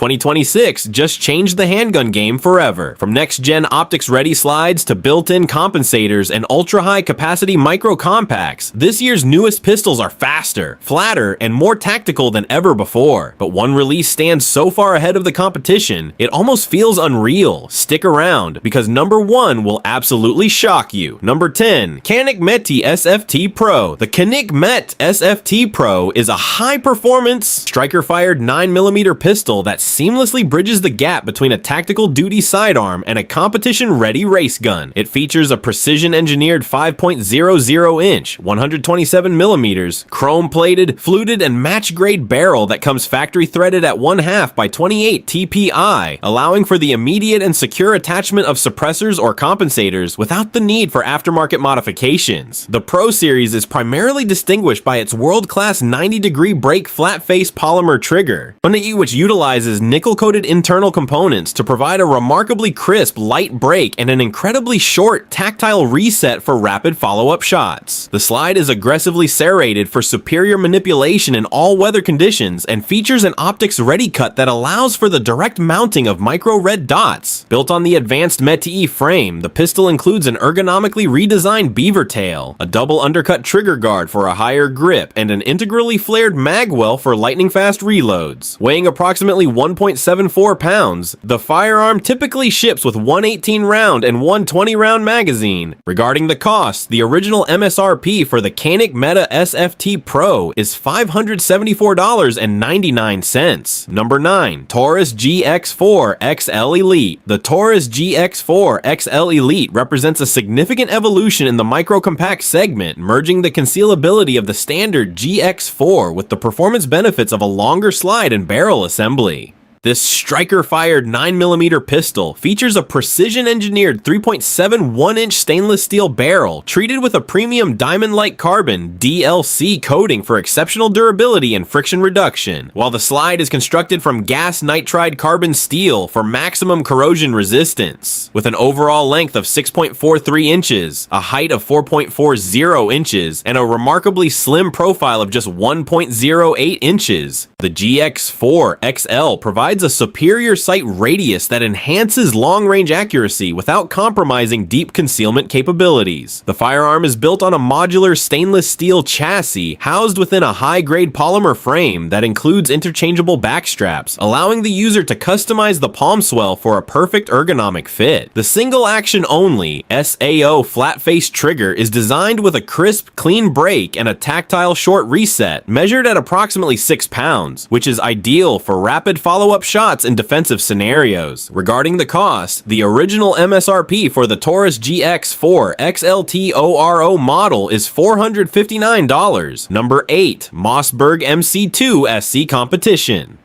2026 just changed the handgun game forever. From next-gen optics-ready slides to built-in compensators and ultra-high capacity micro compacts, this year's newest pistols are faster, flatter, and more tactical than ever before. But one release stands so far ahead of the competition, it almost feels unreal. Stick around, because number 1 will absolutely shock you. Number 10. Canik METE SFT Pro. The Canik METE SFT Pro is a high-performance, striker-fired 9mm pistol that seamlessly bridges the gap between a tactical duty sidearm and a competition-ready race gun. It features a precision-engineered 5.00-inch, 127mm, chrome-plated, fluted, and match-grade barrel that comes factory-threaded at 1/2 by 28 TPI, allowing for the immediate and secure attachment of suppressors or compensators without the need for aftermarket modifications. The Pro series is primarily distinguished by its world-class 90-degree break flat-face polymer trigger, which utilizes nickel-coated internal components to provide a remarkably crisp, light break and an incredibly short, tactile reset for rapid follow-up shots. The slide is aggressively serrated for superior manipulation in all weather conditions and features an optics-ready cut that allows for the direct mounting of micro red dots. Built on the advanced METE frame, the pistol includes an ergonomically redesigned beaver tail, a double undercut trigger guard for a higher grip, and an integrally flared mag well for lightning-fast reloads. Weighing approximately 1.74 pounds, the firearm typically ships with one 18-round and one 20-round magazine. Regarding the cost, the original MSRP for the Canik METE SFT Pro is $574.99. Number 9. Taurus GX4 XL Elite. The Taurus GX4 XL Elite represents a significant evolution in the micro-compact segment, merging the concealability of the standard GX4 with the performance benefits of a longer slide and barrel assembly. This striker-fired 9mm pistol features a precision-engineered 3.71-inch stainless steel barrel treated with a premium diamond-like carbon DLC coating for exceptional durability and friction reduction, while the slide is constructed from gas nitride carbon steel for maximum corrosion resistance. With an overall length of 6.43 inches, a height of 4.40 inches, and a remarkably slim profile of just 1.08 inches, the GX4 XL provides a superior sight radius that enhances long-range accuracy without compromising deep concealment capabilities. The firearm is built on a modular stainless steel chassis housed within a high-grade polymer frame that includes interchangeable backstraps, allowing the user to customize the palm swell for a perfect ergonomic fit. The single-action only SAO flat-face trigger is designed with a crisp, clean break and a tactile short reset, measured at approximately 6 pounds, which is ideal for rapid follow-up shots in defensive scenarios. Regarding the cost, the original MSRP for the Taurus GX4 XLTORO model is $459. Number 8. Mossberg MC2sc Competition.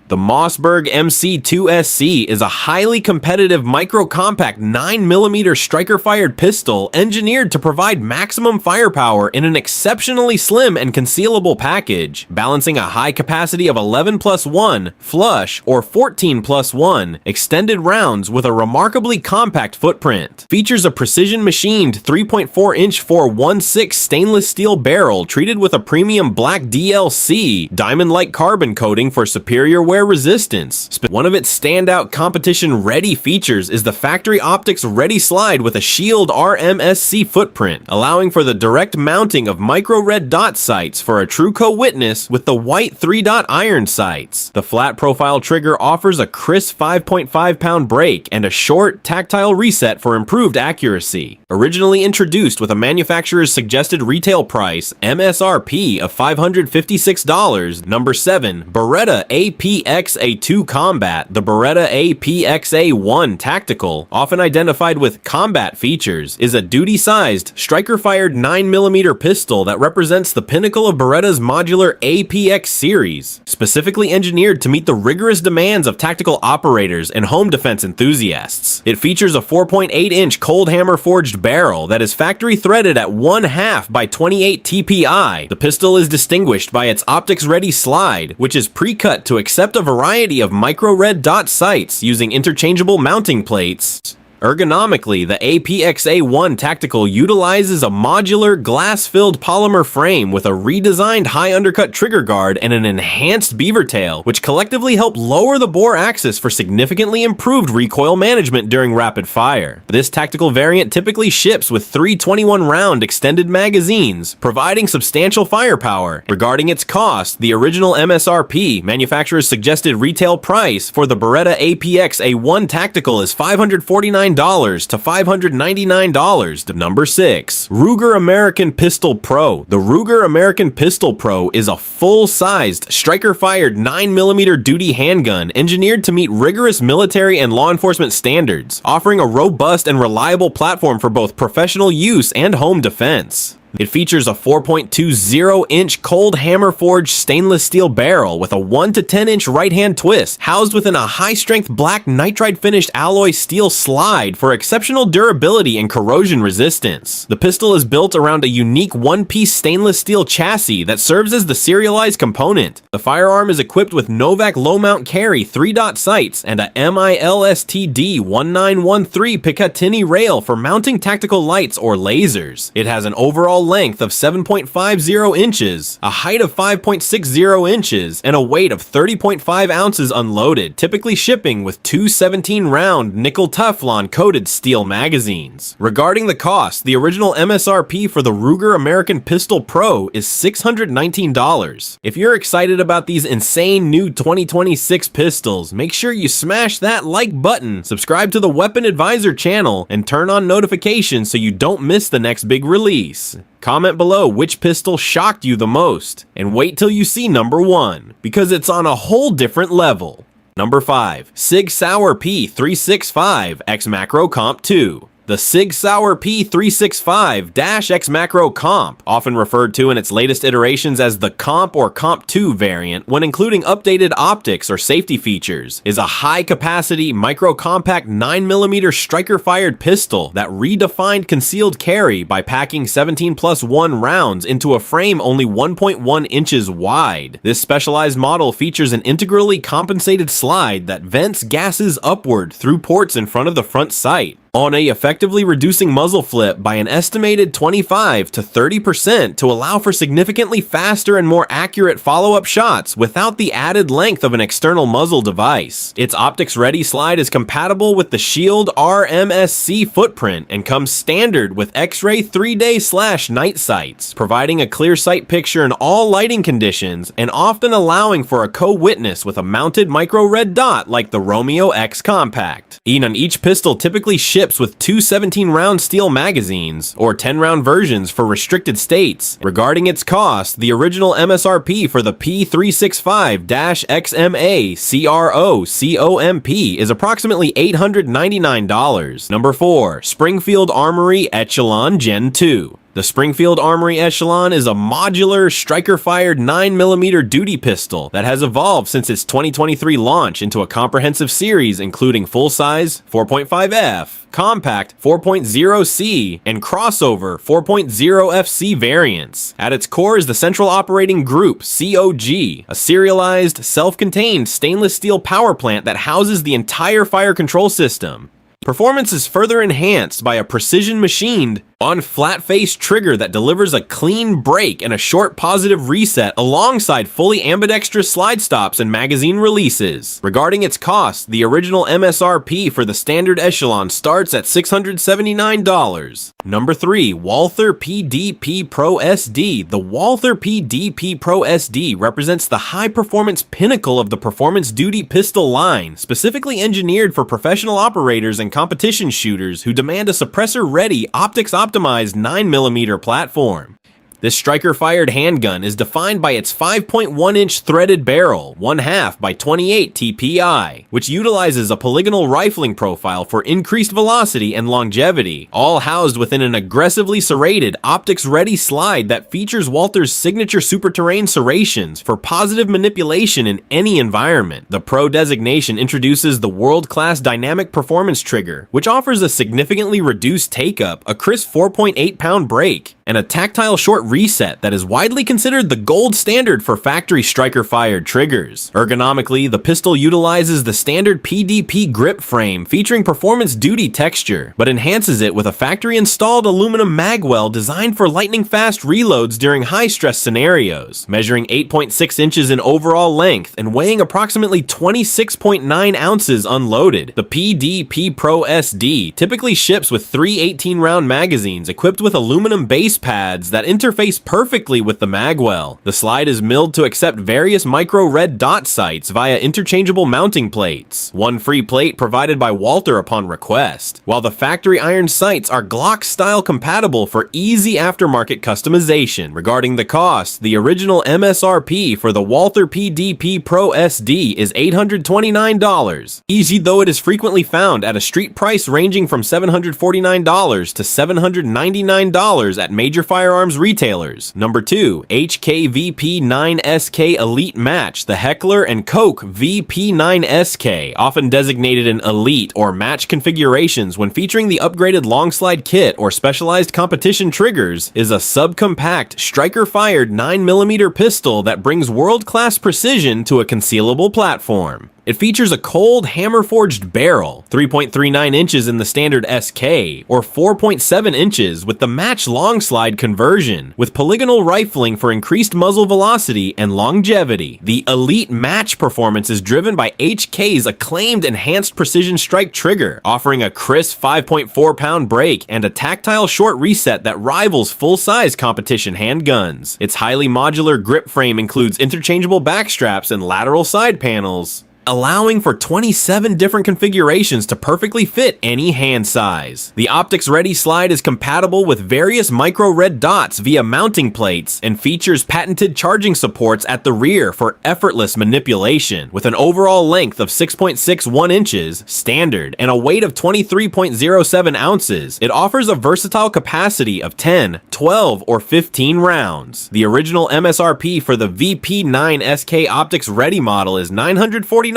The Mossberg MC2sc is a highly competitive micro-compact 9mm striker-fired pistol engineered to provide maximum firepower in an exceptionally slim and concealable package, balancing a high capacity of 11+1 flush or 14+1 extended rounds with a remarkably compact footprint. Features a precision-machined 3.4-inch 416 stainless steel barrel treated with a premium black DLC diamond-like carbon coating for superior wear resistance. One of its standout competition-ready features is the factory optics ready slide with a shield RMSC footprint, allowing for the direct mounting of micro red dot sights for a true co-witness with the white 3-dot iron sights. The flat profile trigger offers a crisp 5.5-pound break and a short, tactile reset for improved accuracy. Originally introduced with a manufacturer's suggested retail price MSRP of $556, number 7, Beretta APX A2 Combat. The Beretta APX A1 Tactical, often identified with combat features, is a duty-sized, striker-fired 9mm pistol that represents the pinnacle of Beretta's modular APX series, specifically engineered to meet the rigorous demands of tactical operators and home defense enthusiasts. It features a 4.8-inch cold hammer forged barrel that is factory threaded at 1/2 by 28 TPI. The pistol is distinguished by its optics-ready slide, which is pre-cut to accept a variety of micro red dot sights using interchangeable mounting plates. Ergonomically, the APX A1 Tactical utilizes a modular, glass-filled polymer frame with a redesigned high undercut trigger guard and an enhanced beaver tail, which collectively help lower the bore axis for significantly improved recoil management during rapid fire. This tactical variant typically ships with 3 21-round extended magazines, providing substantial firepower. Regarding its cost, the original MSRP, manufacturer's suggested retail price, for the Beretta APX A1 Tactical is $549 to $599. Number 6. Ruger American Pistol Pro. The Ruger American Pistol Pro is a full-sized, striker-fired 9mm duty handgun engineered to meet rigorous military and law enforcement standards, offering a robust and reliable platform for both professional use and home defense. It features a 4.20-inch cold hammer forged stainless steel barrel with a 1 to 10-inch right-hand twist, housed within a high-strength black nitride-finished alloy steel slide for exceptional durability and corrosion resistance. The pistol is built around a unique one-piece stainless steel chassis that serves as the serialized component. The firearm is equipped with Novak low-mount carry 3-dot sights and a MILSTD 1913 Picatinny rail for mounting tactical lights or lasers. It has an overall length of 7.50 inches, a height of 5.60 inches, and a weight of 30.5 ounces unloaded, typically shipping with 2 17-round nickel Teflon coated steel magazines. Regarding the cost, the original MSRP for the Ruger American Pistol Pro is $619. If you're excited about these insane new 2026 pistols, make sure you smash that like button, subscribe to the Weapon Advisor channel, and turn on notifications so you don't miss the next big release. Comment below which pistol shocked you the most, and wait till you see number 1, because it's on a whole different level. Number 5. SIG Sauer P365 XMacro Comp 2. The SIG Sauer P365-XMacro Comp, often referred to in its latest iterations as the Comp or Comp 2 variant when including updated optics or safety features, is a high-capacity, micro-compact 9mm striker-fired pistol that redefined concealed carry by packing 17+1 rounds into a frame only 1.1 inches wide. This specialized model features an integrally compensated slide that vents gases upward through ports in front of the front sight, effectively reducing muzzle flip by an estimated 25 to 30% to allow for significantly faster and more accurate follow-up shots without the added length of an external muzzle device. Its optics-ready slide is compatible with the Shield RMSC footprint and comes standard with X-ray 3-day/night sights, providing a clear sight picture in all lighting conditions and often allowing for a co-witness with a mounted micro red dot like the Romeo X Compact. Each pistol typically ships with 2 17-round steel magazines, or 10-round versions for restricted states. Regarding its cost, the original MSRP for the P365-XMacro is approximately $899. Number 4. Springfield Armory Echelon Gen 2. The Springfield Armory Echelon is a modular, striker-fired 9mm duty pistol that has evolved since its 2023 launch into a comprehensive series including full-size 4.5F, compact 4.0C, and crossover 4.0FC variants. At its core is the Central Operating Group, COG, a serialized, self-contained stainless steel power plant that houses the entire fire control system. Performance is further enhanced by a precision-machined flat-face trigger that delivers a clean break and a short positive reset alongside fully ambidextrous slide stops and magazine releases. Regarding its cost, the original MSRP for the standard Echelon starts at $679. Number 3. Walther PDP Pro SD. The Walther PDP Pro SD represents the high-performance pinnacle of the performance duty pistol line, specifically engineered for professional operators and competition shooters who demand a suppressor-ready, optics-optimized 9mm platform. This striker-fired handgun is defined by its 5.1-inch threaded barrel, 1/2 by 28 TPI, which utilizes a polygonal rifling profile for increased velocity and longevity, all housed within an aggressively serrated, optics-ready slide that features Walther's signature super-terrain serrations for positive manipulation in any environment. The Pro designation introduces the world-class dynamic performance trigger, which offers a significantly reduced take-up, a crisp 4.8-pound break, and a tactile short reset that is widely considered the gold standard for factory striker-fired triggers. Ergonomically, the pistol utilizes the standard PDP grip frame featuring performance duty texture, but enhances it with a factory-installed aluminum magwell designed for lightning-fast reloads during high-stress scenarios. Measuring 8.6 inches in overall length and weighing approximately 26.9 ounces unloaded, the PDP Pro SD typically ships with 3 18-round magazines equipped with aluminum base pads that interface perfectly with the magwell. The slide is milled to accept various micro red dot sights via interchangeable mounting plates, one free plate provided by Walther upon request, while the factory iron sights are Glock style compatible for easy aftermarket customization. Regarding the cost, the original MSRP for the Walther PDP Pro SD is $829, easy though it is frequently found at a street price ranging from $749 to $799 at major firearms retailers. Number 2. HK VP9SK Elite Match, the Heckler & Koch VP9SK, often designated an Elite or Match configurations when featuring the upgraded long slide kit or specialized competition triggers, is a subcompact striker-fired 9mm pistol that brings world-class precision to a concealable platform. It features a cold hammer-forged barrel, 3.39 inches in the standard SK, or 4.7 inches with the Match long slide conversion, with polygonal rifling for increased muzzle velocity and longevity. The Elite Match performance is driven by HK's acclaimed enhanced precision strike trigger, offering a crisp 5.4-pound break and a tactile short reset that rivals full-size competition handguns. Its highly modular grip frame includes interchangeable backstraps and lateral side panels, allowing for 27 different configurations to perfectly fit any hand size. The optics-ready slide is compatible with various micro red dots via mounting plates and features patented charging supports at the rear for effortless manipulation. With an overall length of 6.61 inches, standard, and a weight of 23.07 ounces, it offers a versatile capacity of 10, 12, or 15 rounds. The original MSRP for the VP9SK optics-ready model is $949,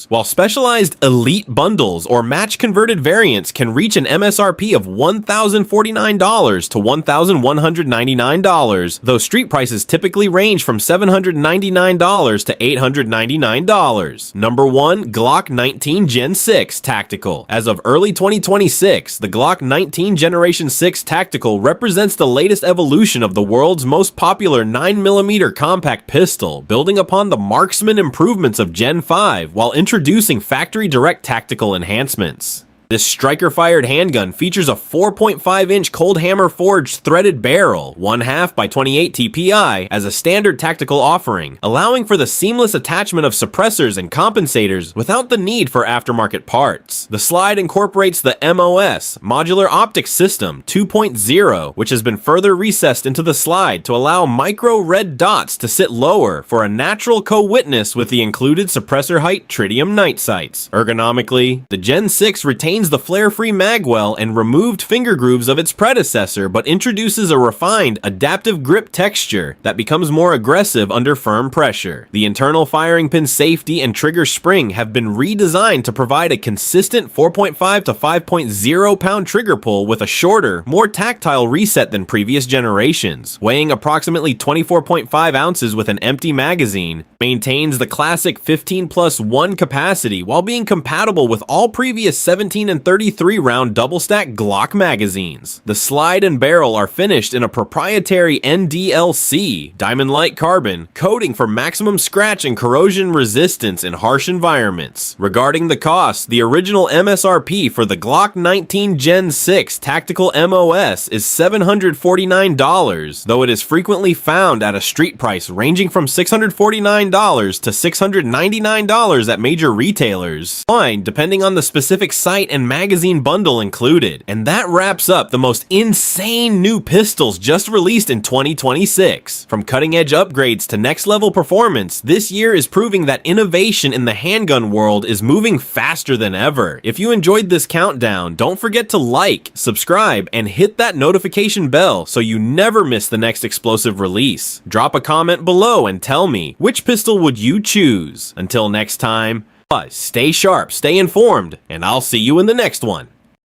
while specialized Elite bundles or match-converted variants can reach an MSRP of $1,049 to $1,199, though street prices typically range from $799 to $899. Number 1. Glock 19 Gen 6 Tactical. As of early 2026, the Glock 19 Generation 6 Tactical represents the latest evolution of the world's most popular 9mm compact pistol, building upon the marksman improvements of Gen 5 while introducing factory direct tactical enhancements. This striker-fired handgun features a 4.5-inch cold hammer forged threaded barrel, 1/2 by 28 TPI, as a standard tactical offering, allowing for the seamless attachment of suppressors and compensators without the need for aftermarket parts. The slide incorporates the MOS, Modular Optics System 2.0, which has been further recessed into the slide to allow micro red dots to sit lower for a natural co-witness with the included suppressor height tritium night sights. Ergonomically, the Gen 6 retains the flare-free magwell and removed finger grooves of its predecessor, but introduces a refined, adaptive grip texture that becomes more aggressive under firm pressure. The internal firing pin safety and trigger spring have been redesigned to provide a consistent 4.5 to 5.0 pound trigger pull with a shorter, more tactile reset than previous generations. Weighing approximately 24.5 ounces with an empty magazine, maintains the classic 15+1 capacity while being compatible with all previous 17 and 33 round double stack Glock magazines. The slide and barrel are finished in a proprietary NDLC, diamond light carbon, coating for maximum scratch and corrosion resistance in harsh environments. Regarding the cost, the original MSRP for the Glock 19 Gen 6 Tactical MOS is $749, though it is frequently found at a street price ranging from $649 to $699 at major retailers, depending on the specific sight and magazine bundle included. And that wraps up the most insane new pistols just released in 2026. From cutting-edge upgrades to next-level performance, this year is proving that innovation in the handgun world is moving faster than ever. If you enjoyed this countdown, don't forget to like, subscribe, and hit that notification bell so you never miss the next explosive release. Drop a comment below and tell me, which pistol would you choose? Until next time, stay sharp, stay informed, and I'll see you in the next one.